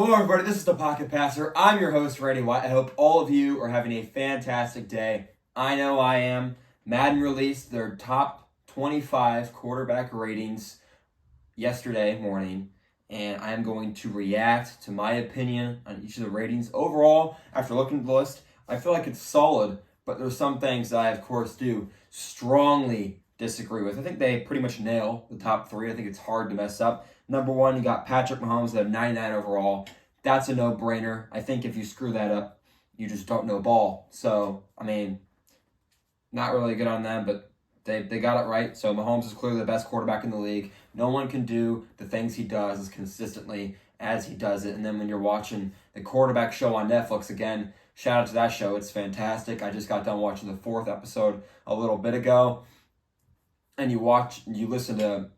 Hello everybody, this is the Pocket Passer. I'm your host, Randy White. I hope all of you are having a fantastic day. I know I am. Madden released their top 25 quarterback ratings yesterday morning, and I'm going to react to my opinion on each of the ratings. Overall, after looking at the list, I feel like it's solid, but there's some things that I, of course, do strongly disagree with. I think they pretty much nail the top three. I think it's hard to mess up. Number one, you got Patrick Mahomes at 99 overall. That's a no-brainer. I think if you screw that up, you just don't know ball. So, I mean, not really good on them, but they got it right. So Mahomes is clearly the best quarterback in the league. No one can do the things he does as consistently as he does it. And then when you're watching the quarterback show on Netflix, again, shout out to that show. It's fantastic. I just got done watching the 4th episode a little bit ago. And you listen to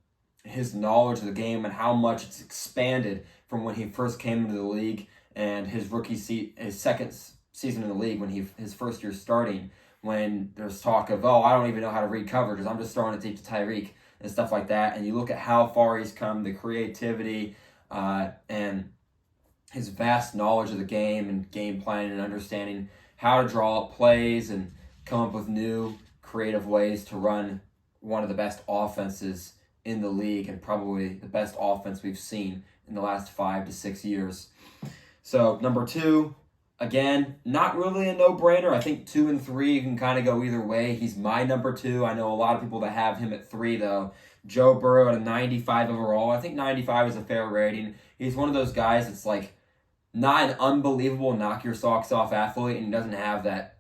his knowledge of the game and how much it's expanded from when he first came into the league and his second season in the league, when his first year starting, when there's talk of, I don't even know how to read coverages, I'm just throwing it deep to Tyreek and stuff like that. And you look at how far he's come, the creativity, and his vast knowledge of the game and game planning and understanding how to draw up plays and come up with new creative ways to run one of the best offenses in the league and probably the best offense we've seen in the last 5 to 6 years. So number 2, again, not really a no-brainer. I think 2 and 3 you can kind of go either way. He's my number 2. I know a lot of people that have him at 3 though. Joe Burrow at a 95 overall. I think 95 is a fair rating. He's one of those guys that's like not an unbelievable knock your socks off athlete, and he doesn't have that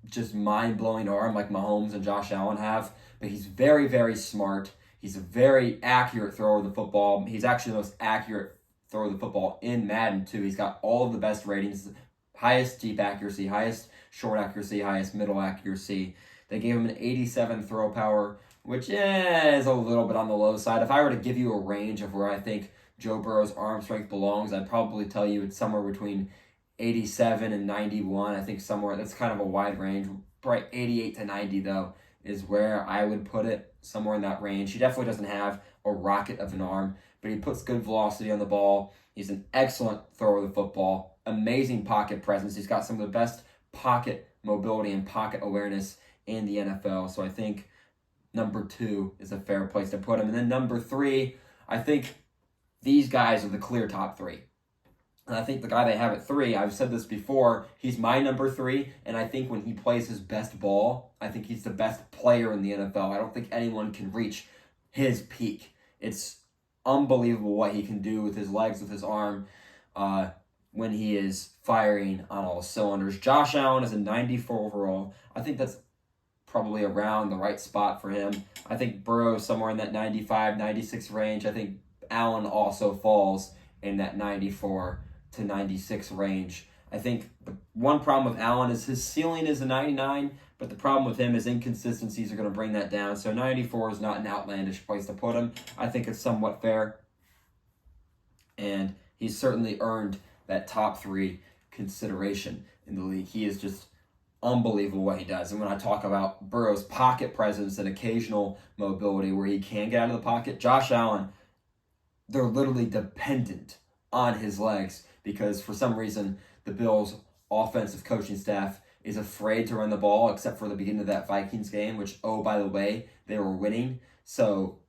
just mind-blowing arm like Mahomes and Josh Allen have, but he's very, very smart. He's a very accurate thrower of the football. He's actually the most accurate thrower of the football in Madden, too. He's got all of the best ratings, highest deep accuracy, highest short accuracy, highest middle accuracy. They gave him an 87 throw power, which is a little bit on the low side. If I were to give you a range of where I think Joe Burrow's arm strength belongs, I'd probably tell you it's somewhere between 87 and 91. I think somewhere, that's kind of a wide range. Probably 88 to 90, though, is where I would put it, somewhere in that range. He definitely doesn't have a rocket of an arm, but he puts good velocity on the ball. He's an excellent thrower of the football, amazing pocket presence. He's got some of the best pocket mobility and pocket awareness in the NFL. So I think number 2 is a fair place to put him. And then number 3, I think these guys are the clear top 3. And I think the guy they have at 3, I've said this before, he's my number 3, and I think when he plays his best ball, I think he's the best player in the NFL. I don't think anyone can reach his peak. It's unbelievable what he can do with his legs, with his arm, when he is firing on all cylinders. Josh Allen is a 94 overall. I think that's probably around the right spot for him. I think Burrow's somewhere in that 95, 96 range. I think Allen also falls in that 94 to 96 range. I think the one problem with Allen is his ceiling is a 99, but the problem with him is inconsistencies are going to bring that down. So 94 is not an outlandish place to put him. I think it's somewhat fair. And he's certainly earned that top 3 consideration in the league. He is just unbelievable what he does. And when I talk about Burrow's pocket presence and occasional mobility where he can get out of the pocket, Josh Allen, they're literally dependent on his legs because for some reason the Bills' offensive coaching staff is afraid to run the ball except for the beginning of that Vikings game, which, by the way, they were winning. So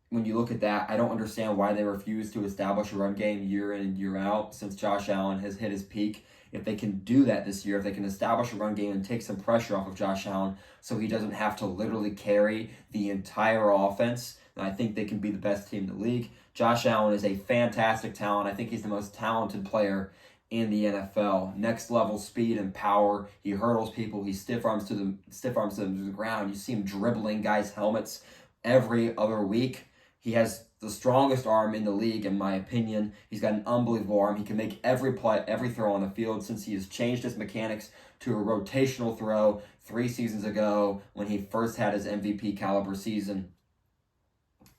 when you look at that, I don't understand why they refuse to establish a run game year in and year out since Josh Allen has hit his peak. If they can do that this year, if they can establish a run game and take some pressure off of Josh Allen so he doesn't have to literally carry the entire offense, then I think they can be the best team in the league. Josh Allen is a fantastic talent. I think he's the most talented player in the NFL. Next level speed and power. He hurdles people. He stiff arms them to the ground. You see him dribbling guys' helmets every other week. He has the strongest arm in the league, in my opinion. He's got an unbelievable arm. He can make every play, every throw on the field since he has changed his mechanics to a rotational throw 3 seasons ago when he first had his MVP caliber season,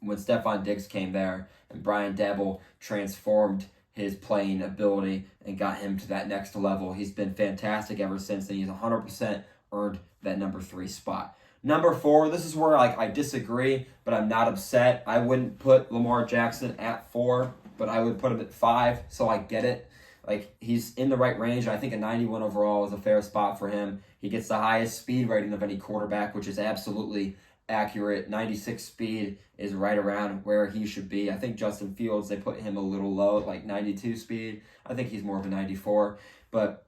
when Stephon Diggs came there and Brian Daboll transformed his playing ability and got him to that next level. He's been fantastic ever since, and he's 100% earned that number 3 spot. Number 4, this is where I disagree, but I'm not upset. I wouldn't put Lamar Jackson at 4. but I would put him at 5, so I get it. Like, he's in the right range. I think a 91 overall is a fair spot for him. He gets the highest speed rating of any quarterback, which is absolutely accurate. 96 speed is right around where he should be. I think Justin Fields, they put him a little low at like 92 speed. I think he's more of a 94, but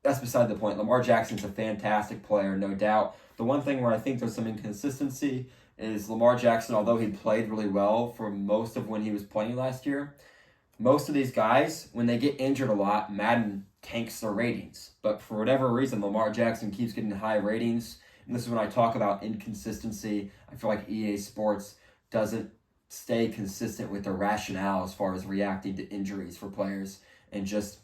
that's beside the point. Lamar Jackson's a fantastic player, no doubt. The one thing where I think there's some inconsistency is Lamar Jackson, although he played really well for most of when he was playing last year, most of these guys, when they get injured a lot, Madden tanks their ratings. But for whatever reason, Lamar Jackson keeps getting high ratings. And this is when I talk about inconsistency. I feel like EA Sports doesn't stay consistent with their rationale as far as reacting to injuries for players and just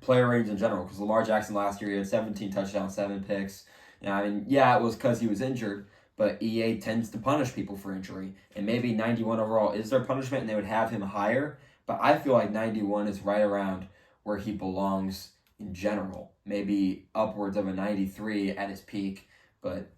player ratings in general. Because Lamar Jackson last year, he had 17 touchdowns, 7 picks. Yeah, it was because he was injured, but EA tends to punish people for injury. And maybe 91 overall is their punishment, and they would have him higher. But I feel like 91 is right around where he belongs in general. Maybe upwards of a 93 at his peak. But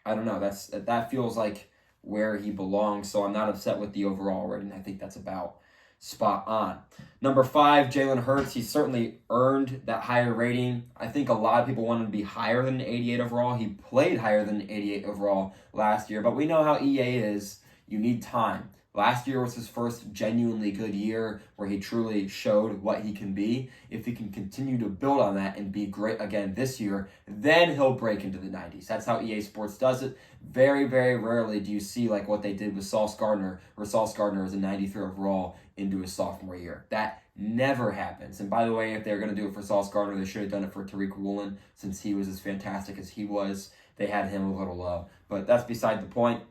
I don't know. That feels like where he belongs. So I'm not upset with the overall rating. I think that's about spot on. Number 5, Jalen Hurts. He certainly earned that higher rating. I think a lot of people want him to be higher than an 88 overall. He played higher than an 88 overall last year, but we know how EA is. You need time. Last year was his first genuinely good year where he truly showed what he can be. If he can continue to build on that and be great again this year, then he'll break into the 90s. That's how EA Sports does it. Very, very rarely do you see like what they did with Sauce Gardner, where Sauce Gardner is a 93 overall into his sophomore year. That never happens. And by the way, if they're going to do it for Sauce Gardner, they should have done it for Tariq Woolen since he was as fantastic as he was. They had him a little low. But that's beside the point.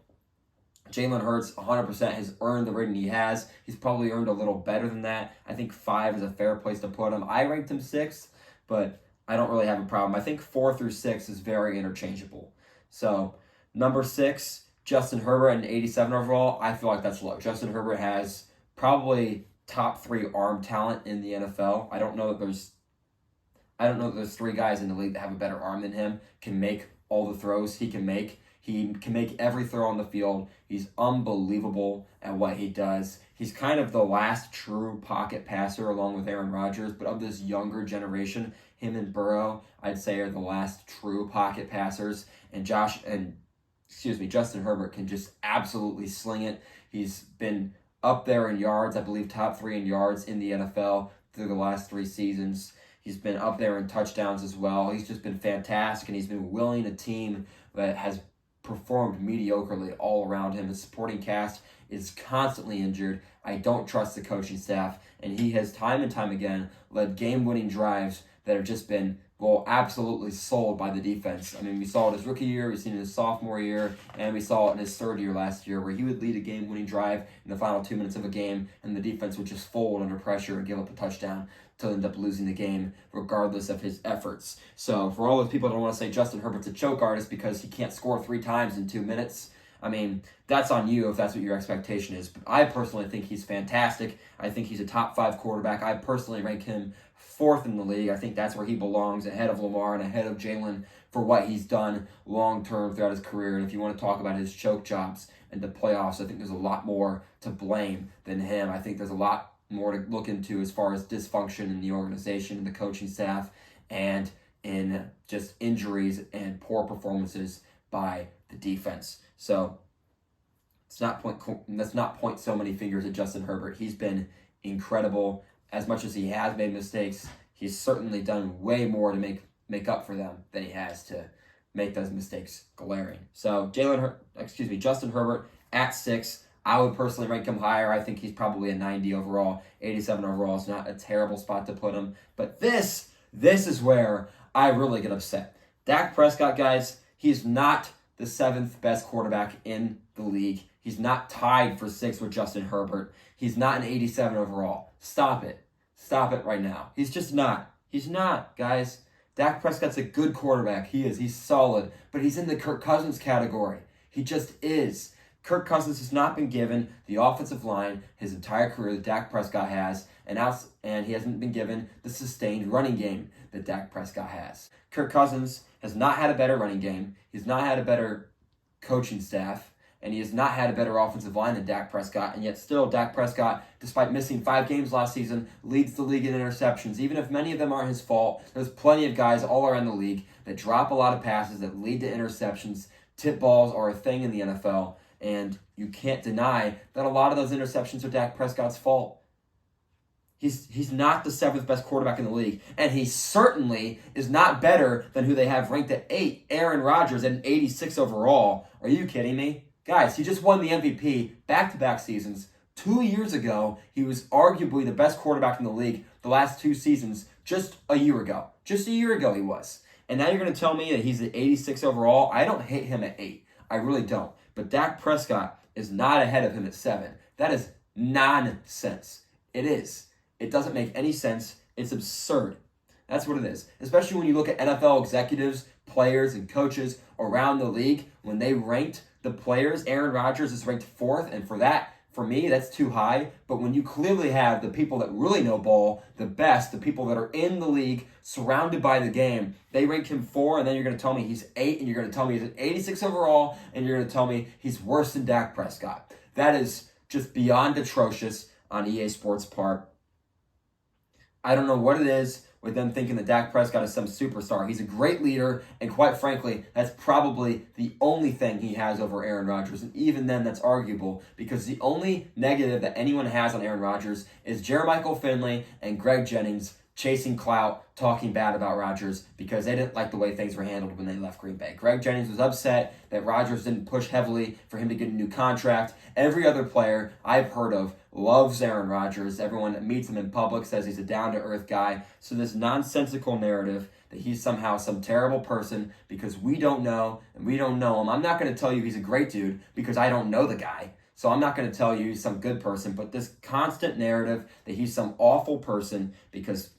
Jalen Hurts 100% has earned the rating he has. He's probably earned a little better than that. I think 5 is a fair place to put him. I ranked him 6th, but I don't really have a problem. I think 4 through 6 is very interchangeable. So, number 6, Justin Herbert, an 87 overall. I feel like that's low. Justin Herbert has probably top 3 arm talent in the NFL. I don't know that there's 3 guys in the league that have a better arm than him, can make all the throws he can make. He can make every throw on the field. He's unbelievable at what he does. He's kind of the last true pocket passer along with Aaron Rodgers, but of this younger generation, him and Burrow, I'd say are the last true pocket passers. And Justin Herbert can just absolutely sling it. He's been up there in yards, I believe top 3 in yards in the NFL through the last 3 seasons. He's been up there in touchdowns as well. He's just been fantastic, and he's been willing a team that has performed mediocrely all around him. His supporting cast is constantly injured. I don't trust the coaching staff, and he has time and time again led game-winning drives that have just been, absolutely sold by the defense. I mean, we saw it his rookie year, we've seen it his sophomore year, and we saw it in his 3rd year last year, where he would lead a game-winning drive in the final 2 minutes of a game, and the defense would just fold under pressure and give up a touchdown to end up losing the game regardless of his efforts. So for all those people that don't want to say Justin Herbert's a choke artist because he can't score 3 times in 2 minutes, I mean, that's on you if that's what your expectation is. But I personally think he's fantastic. I think he's a top 5 quarterback. I personally rank him 4th in the league. I think that's where he belongs, ahead of Lamar and ahead of Jalen for what he's done long-term throughout his career. And if you want to talk about his choke jobs and the playoffs, I think there's a lot more to blame than him. I think there's a lot more to look into as far as dysfunction in the organization and the coaching staff and in just injuries and poor performances by the defense. So let's not point so many fingers at Justin Herbert. He's been incredible. As much as he has made mistakes, he's certainly done way more to make up for them than he has to make those mistakes glaring. So Justin Herbert at 6. I would personally rank him higher. I think he's probably a 90 overall. 87 overall is not a terrible spot to put him. But this is where I really get upset. Dak Prescott, guys, he's not the 7th best quarterback in the league. He's not tied for 6th with Justin Herbert. He's not an 87 overall. Stop it. Stop it right now. He's just not. He's not, guys. Dak Prescott's a good quarterback. He is. He's solid. But he's in the Kirk Cousins category. He just is. Kirk Cousins has not been given the offensive line his entire career that Dak Prescott has, and he hasn't been given the sustained running game that Dak Prescott has. Kirk Cousins has not had a better running game. He's not had a better coaching staff, and he has not had a better offensive line than Dak Prescott, and yet still Dak Prescott, despite missing 5 games last season, leads the league in interceptions. Even if many of them aren't his fault, there's plenty of guys all around the league that drop a lot of passes that lead to interceptions. Tip balls are a thing in the NFL, and you can't deny that a lot of those interceptions are Dak Prescott's fault. He's not the 7th best quarterback in the league, and he certainly is not better than who they have ranked at 8, Aaron Rodgers, at an 86 overall. Are you kidding me? Guys, he just won the MVP back-to-back seasons. 2 years ago, he was arguably the best quarterback in the league the last 2 seasons, just a year ago. Just a year ago he was. And now you're going to tell me that he's at 86 overall? I don't hate him at 8. I really don't. But Dak Prescott is not ahead of him at 7. That is nonsense. It is. It doesn't make any sense. It's absurd. That's what it is. Especially when you look at NFL executives, players, and coaches around the league. When they ranked the players, Aaron Rodgers is ranked 4th, and for me, that's too high. But when you clearly have the people that really know ball, the best, the people that are in the league, surrounded by the game, they rank him 4, and then you're going to tell me he's 8, and you're going to tell me he's at 86 overall, and you're going to tell me he's worse than Dak Prescott. That is just beyond atrocious on EA Sports' part. I don't know what it is with them thinking that Dak Prescott is some superstar. He's a great leader, and quite frankly, that's probably the only thing he has over Aaron Rodgers. And even then, that's arguable, because the only negative that anyone has on Aaron Rodgers is Jermichael Finley and Greg Jennings chasing clout, talking bad about Rodgers because they didn't like the way things were handled when they left Green Bay. Greg Jennings was upset that Rodgers didn't push heavily for him to get a new contract. Every other player I've heard of loves Aaron Rodgers. Everyone that meets him in public says he's a down-to-earth guy. So this nonsensical narrative that he's somehow some terrible person because we don't know and we don't know him. I'm not going to tell you he's a great dude because I don't know the guy. So I'm not going to tell you he's some good person. But this constant narrative that he's some awful person because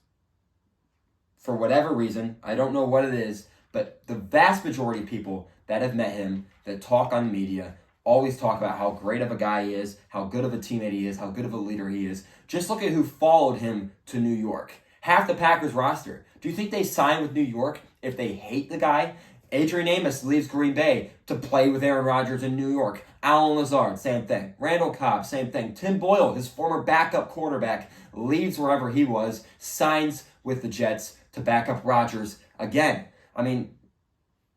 for whatever reason, I don't know what it is, but the vast majority of people that have met him, that talk on the media, always talk about how great of a guy he is, how good of a teammate he is, how good of a leader he is. Just look at who followed him to New York. Half the Packers roster. Do you think they sign with New York if they hate the guy? Adrian Amos leaves Green Bay to play with Aaron Rodgers in New York. Alan Lazard, same thing. Randall Cobb, same thing. Tim Boyle, his former backup quarterback, leaves wherever he was, signs with the Jets to back up Rodgers again. I mean,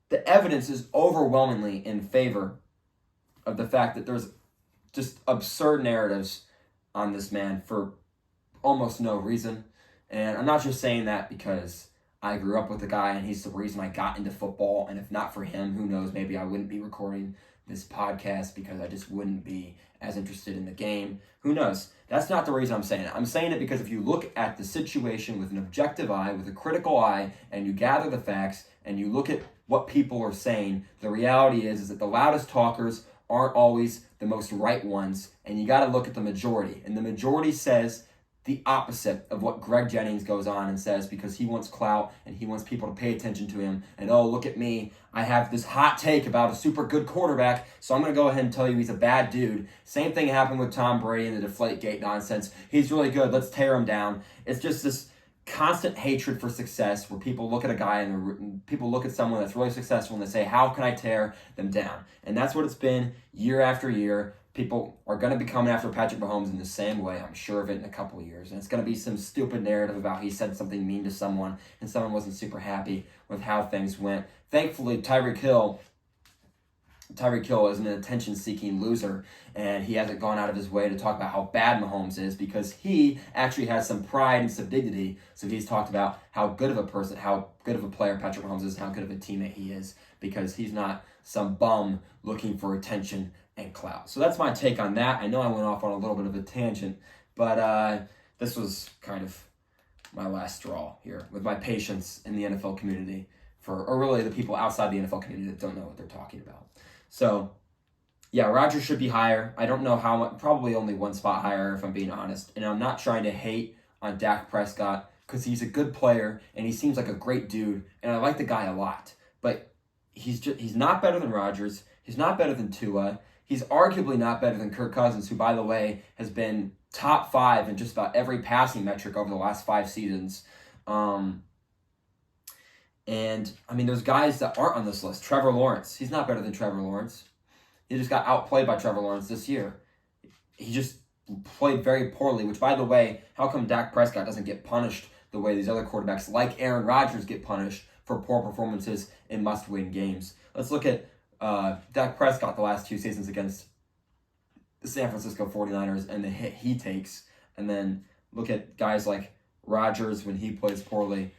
the evidence is overwhelmingly in favor of the fact that there's just absurd narratives on this man for almost no reason. And I'm not just saying that because I grew up with the guy and he's the reason I got into football. And if not for him, who knows, maybe I wouldn't be recording this podcast because I just wouldn't be as interested in the game. Who knows? That's not the reason I'm saying it. I'm saying it because if you look at the situation with an objective eye, with a critical eye, and you gather the facts and you look at what people are saying, the reality is that the loudest talkers aren't always the most right ones, and you got to look at the majority. And the majority says the opposite of what Greg Jennings goes on and says because he wants clout and he wants people to pay attention to him. And oh, look at me. I have this hot take about a super good quarterback, so I'm going to go ahead and tell you he's a bad dude. Same thing happened with Tom Brady and the Deflategate nonsense. He's really good. Let's tear him down. It's just this constant hatred for success where people look at a guy and people look at someone that's really successful and they say, how can I tear them down? And that's what it's been year after year. People are going to be coming after Patrick Mahomes in the same way. I'm sure of it in a couple of years. And it's going to be some stupid narrative about he said something mean to someone and someone wasn't super happy with how things went. Thankfully, Tyreek Hill is an attention-seeking loser, and he hasn't gone out of his way to talk about how bad Mahomes is because he actually has some pride and some dignity. So he's talked about how good of a person, how good of a player Patrick Mahomes is, and how good of a teammate he is because he's not some bum looking for attention and clout. So that's my take on that. I know I went off on a little bit of a tangent, but this was kind of my last straw here with my patience in the NFL community or really the people outside the NFL community that don't know what they're talking about. So, yeah, Rodgers should be higher. I don't know how much, probably only one spot higher if I'm being honest. And I'm not trying to hate on Dak Prescott because he's a good player and he seems like a great dude. And I like the guy a lot. But he's not better than Rodgers. He's not better than Tua. He's arguably not better than Kirk Cousins, who, by the way, has been top 5 in just about every passing metric over the last 5 seasons. And, I mean, there's guys that aren't on this list. Trevor Lawrence, he's not better than Trevor Lawrence. He just got outplayed by Trevor Lawrence this year. He just played very poorly, which, by the way, how come Dak Prescott doesn't get punished the way these other quarterbacks like Aaron Rodgers get punished for poor performances in must-win games? Let's look at Dak Prescott the last 2 seasons against the San Francisco 49ers and the hit he takes, and then look at guys like Rodgers when he plays poorly,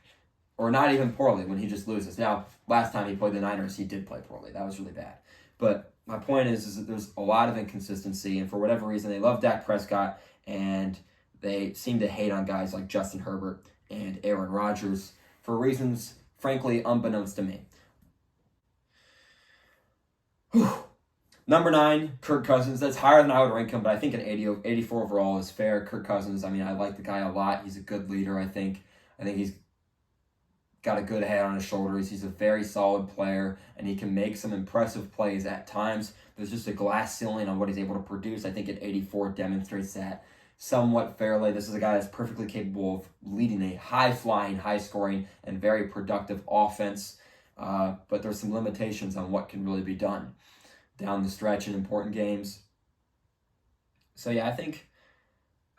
or not even poorly, when he just loses. Now, last time he played the Niners, he did play poorly. That was really bad. But my point is that there's a lot of inconsistency, and for whatever reason, they love Dak Prescott, and they seem to hate on guys like Justin Herbert and Aaron Rodgers for reasons, frankly, unbeknownst to me. Whew. Number 9, Kirk Cousins. That's higher than I would rank him, but I think an 84 overall is fair. Kirk Cousins, I mean, I like the guy a lot. He's a good leader, I think. I think he's got a good head on his shoulders. He's a very solid player, and he can make some impressive plays at times. There's just a glass ceiling on what he's able to produce. I think an 84 demonstrates that somewhat fairly. This is a guy that's perfectly capable of leading a high-flying, high-scoring, and very productive offense, but there's some limitations on what can really be done down the stretch in important games. So yeah, I think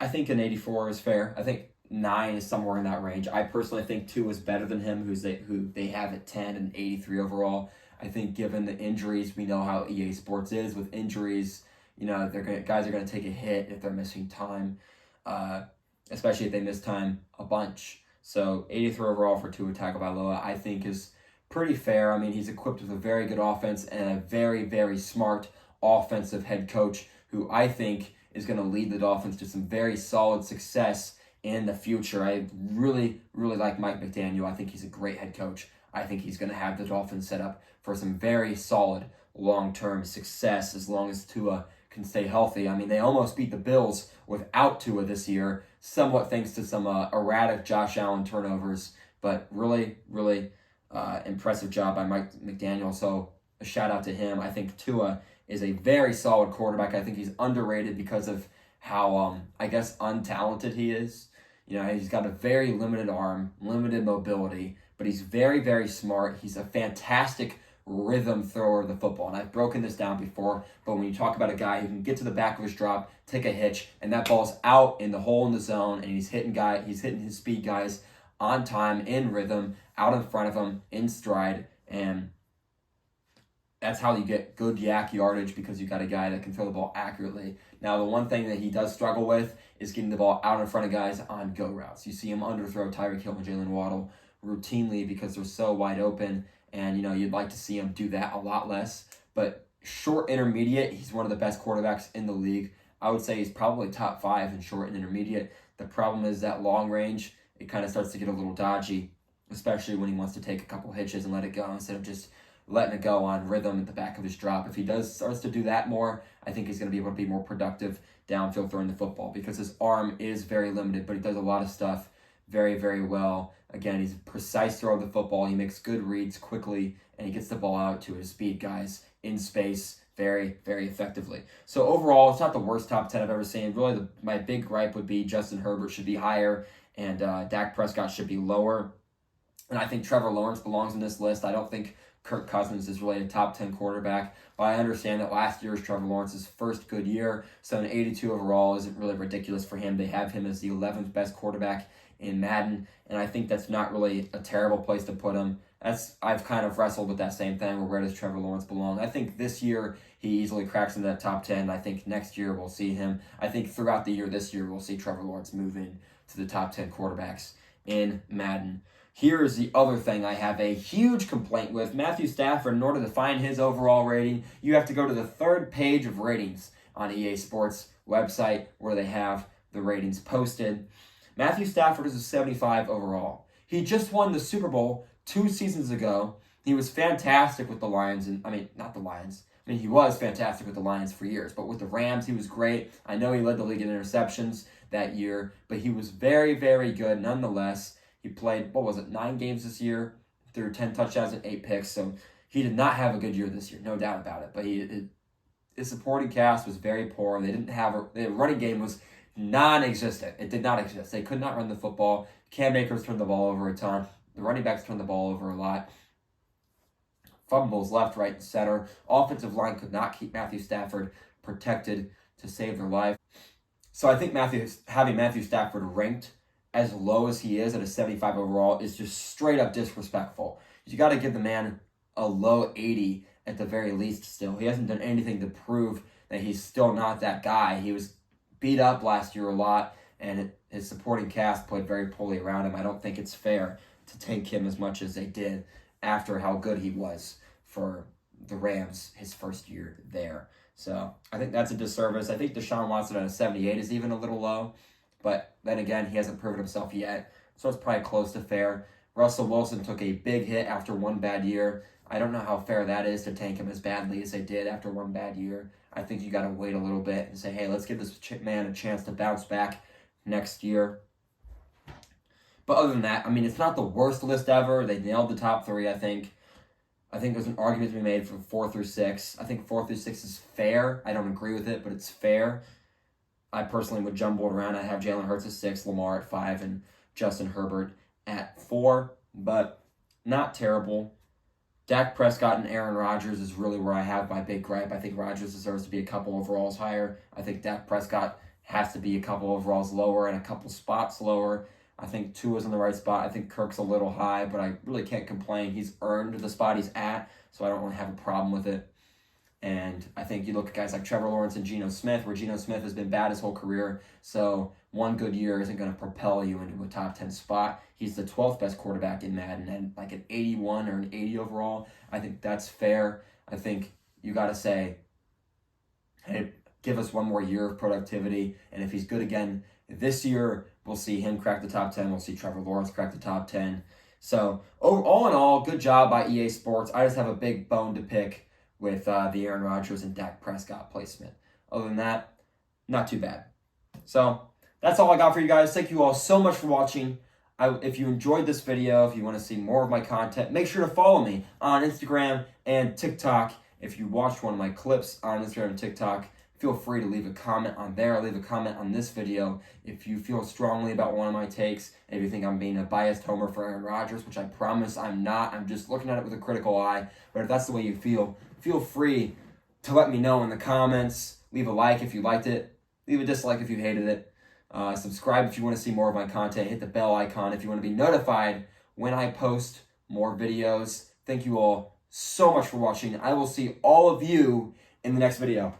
an 84 is fair. I think 9 is somewhere in that range. I personally think 2 is better than him, who they have at 10 and 83 overall. I think given the injuries, we know how EA Sports is with injuries. You know, guys are going to take a hit if they're missing time, especially if they miss time a bunch. So 83 overall for Tua Tagovailoa, I think is pretty fair. I mean, he's equipped with a very good offense and a very, very smart offensive head coach who I think is going to lead the Dolphins to some very solid success in the future. I really, really like Mike McDaniel. I think he's a great head coach. I think he's going to have the Dolphins set up for some very solid long-term success as long as Tua can stay healthy. I mean, they almost beat the Bills without Tua this year, somewhat thanks to some erratic Josh Allen turnovers, but really, really impressive job by Mike McDaniel. So a shout out to him. I think Tua is a very solid quarterback. I think he's underrated because of how, I guess, untalented he is. You know, he's got a very limited arm, limited mobility, but he's very, very smart. He's a fantastic rhythm thrower of the football. And I've broken this down before, but when you talk about a guy who can get to the back of his drop, take a hitch, and that ball's out in the hole in the zone, and he's hitting his speed guys on time, in rhythm, out in front of him, in stride, and that's how you get good yak yardage, because you got a guy that can throw the ball accurately. Now, the one thing that he does struggle with is getting the ball out in front of guys on go routes. You see him underthrow Tyreek Hill and Jalen Waddle routinely because they're so wide open, and you know you'd like to see him do that a lot less. But short intermediate, he's one of the best quarterbacks in the league. I would say he's probably top 5 in short and intermediate. The problem is that long range, it kind of starts to get a little dodgy, especially when he wants to take a couple hitches and let it go instead of just letting it go on rhythm at the back of his drop. If he starts to do that more, I think he's going to be able to be more productive downfield throwing the football, because his arm is very limited, but he does a lot of stuff very, very well. Again, he's a precise throw of the football. He makes good reads quickly, and he gets the ball out to his speed guys in space very, very effectively. So overall, it's not the worst top 10 I've ever seen. Really, my big gripe would be Justin Herbert should be higher, and Dak Prescott should be lower. And I think Trevor Lawrence belongs in this list. I don't think Kirk Cousins is really a top 10 quarterback, but I understand that last year was Trevor Lawrence's first good year, so an 82 overall isn't really ridiculous for him. They have him as the 11th best quarterback in Madden, and I think that's not really a terrible place to put him. I've kind of wrestled with that same thing, where does Trevor Lawrence belong? I think this year he easily cracks into that top 10. I think next year we'll see him. I think throughout the year this year we'll see Trevor Lawrence move in to the top 10 quarterbacks in Madden. Here's the other thing I have a huge complaint with. Matthew Stafford, in order to find his overall rating, you have to go to the third page of ratings on EA Sports website where they have the ratings posted. Matthew Stafford is a 75 overall. He just won the Super Bowl 2 seasons ago. He was fantastic with the Lions, not the Lions. He was fantastic with the Lions for years, but with the Rams, he was great. I know he led the league in interceptions that year, but he was very, very good nonetheless. He played, 9 games this year, threw 10 touchdowns and 8 picks, so he did not have a good year this year, no doubt about it. But his supporting cast was very poor. They didn't have the running game was non-existent. It did not exist. They could not run the football. Cam Akers turned the ball over a ton. The running backs turned the ball over a lot. fumbles left, right, and center. Offensive line could not keep Matthew Stafford protected to save their life. So I think having Matthew Stafford ranked as low as he is at a 75 overall is just straight up disrespectful. You got to give the man a low 80 at the very least still. He hasn't done anything to prove that he's still not that guy. He was beat up last year a lot, and his supporting cast played very poorly around him. I don't think it's fair to tank him as much as they did after how good he was for the Rams his first year there. So I think that's a disservice. I think Deshaun Watson at a 78 is even a little low, but then again, he hasn't proven himself yet, so it's probably close to fair. Russell Wilson took a big hit after one bad year. I don't know how fair that is to tank him as badly as they did after one bad year. I think you got to wait a little bit and say, hey, let's give this man a chance to bounce back next year. But other than that, I mean, it's not the worst list ever. They nailed the top three, I think. I think there's an argument to be made from 4 through 6. I think 4 through 6 is fair. I don't agree with it, but it's fair. I personally would jumble it around. I have Jalen Hurts at 6, Lamar at 5, and Justin Herbert at 4, but not terrible. Dak Prescott and Aaron Rodgers is really where I have my big gripe. I think Rodgers deserves to be a couple overalls higher. I think Dak Prescott has to be a couple overalls lower and a couple spots lower. I think Tua's in the right spot. I think Kirk's a little high, but I really can't complain. He's earned the spot he's at, so I don't really have a problem with it. And I think you look at guys like Trevor Lawrence and Geno Smith, where Geno Smith has been bad his whole career, so one good year isn't going to propel you into a top 10 spot. He's the 12th best quarterback in Madden, and like an 81 or an 80 overall. I think that's fair. I think you got to say, hey, give us one more year of productivity, and if he's good again this year, we'll see him crack the top 10. We'll see Trevor Lawrence crack the top 10. So all in all, good job by EA Sports. I just have a big bone to pick with the Aaron Rodgers and Dak Prescott placement. Other than that, not too bad. So that's all I got for you guys. Thank you all so much for watching. If you enjoyed this video, if you want to see more of my content, make sure to follow me on Instagram and TikTok. If you watched one of my clips on Instagram and TikTok, feel free to leave a comment on there. Leave a comment on this video if you feel strongly about one of my takes. If you think I'm being a biased homer for Aaron Rodgers, which I promise I'm not. I'm just looking at it with a critical eye. But if that's the way you feel free to let me know in the comments. Leave a like if you liked it. Leave a dislike if you hated it. Subscribe if you want to see more of my content. Hit the bell icon if you want to be notified when I post more videos. Thank you all so much for watching. I will see all of you in the next video.